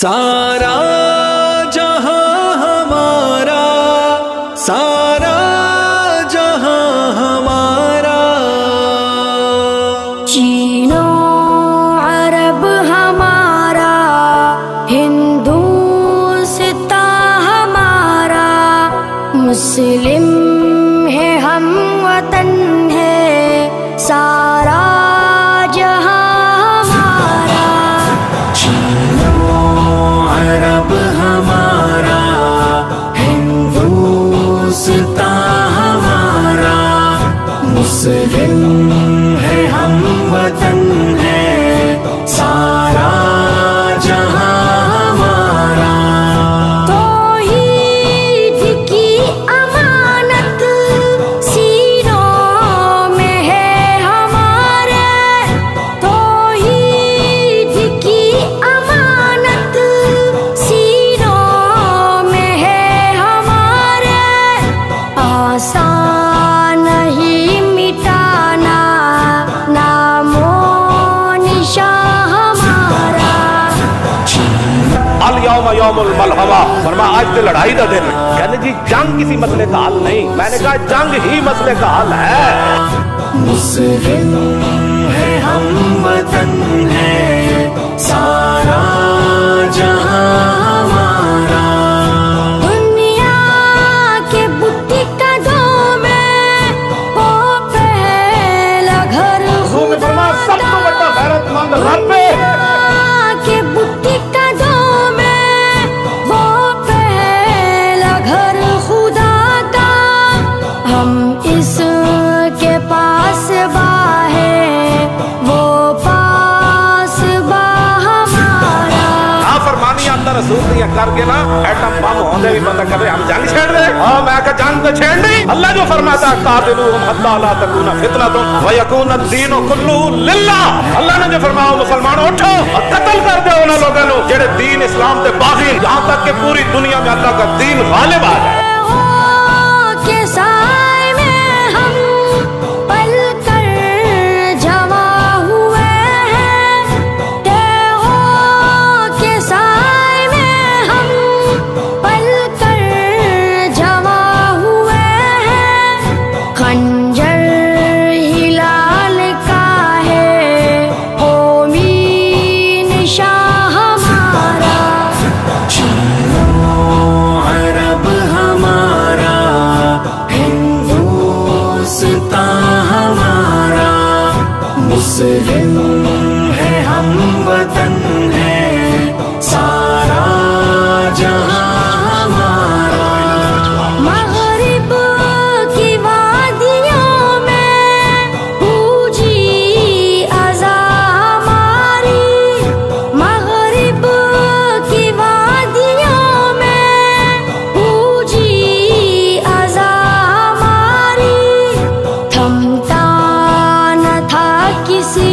سارا جہاں ہمارا، سارا جہاں ہمارا، چین و عرب ہمارا، ہندوستان ہمارا، مسلم ہے ہم وطن ہے سارا جہاں ہمارا، چین و عرب ہمارا، ہندوستان ہمارا، مسلم ہے ہم وطن ہے سارا جہاں ہمارا۔ توحید کی امانت سینوں میں ہے ہمارے، توحید کی امانت سینوں میں ہے ہمارے، آسان نہیں مٹانا نام و نشان ہمارا۔ الیوم یوم الملحمہ، فرمایا آج تو لڑائی کا دن ہے، یعنی جی جنگ کسی مسئلے کا حل نہیں، میں نے کہا جنگ ہی مسئلے کا حل ہے۔ مسلم ہے ہم وطن ہے سارا جہاں ہمارا۔ دنیا کے بُتی قدوں میں وہ پہلا گھر خدا سب کو بڑا غیرت مند رب ہے۔ دنیا کے بُتی قدوں میں وہ پہلا گھر خدا کا، ہم اس کے پاس با ہے وہ پاس با ہمارا۔ نافرمانی اللہ رسول دیا کر کے نا ایٹم بم ہوندے بھی بندہ کرے ہم جنگ چھیڑ دے، ہاں میں کہ جنگ تو چھیڑ نہیں۔ اللہ جو فرماتا ہے قاتلوہم حتی لا تکون فتنۃ ویکون الدین کلہ للہ، اللہ نے جو فرمایا مسلمانوں اٹھو اور قتل کر دو انہاں لوگوں کو جڑے دین اسلام تے باغی، یہاں تک کہ پوری دنیا میں اللہ کا دین غالب آ جائے۔ کے سائے میں ہم پل کر جمع ہوئے ہیں، تیغوں کے سائے میں ہم پل کر جمع ہوئے ہیں، خنجر ہلال کا ہے قومی نشان ہمارا۔ چین و عرب ہمارا، ہندوستان ہمارا، مسلم ہے ہم وطن ہے سارا جہاں ہمارا۔ مغرب کی وادیوں میں پوجی ازا ہماری، مغرب کی وادیوں میں پوجی ازا ہماری، تھمتا نہ تھا کسی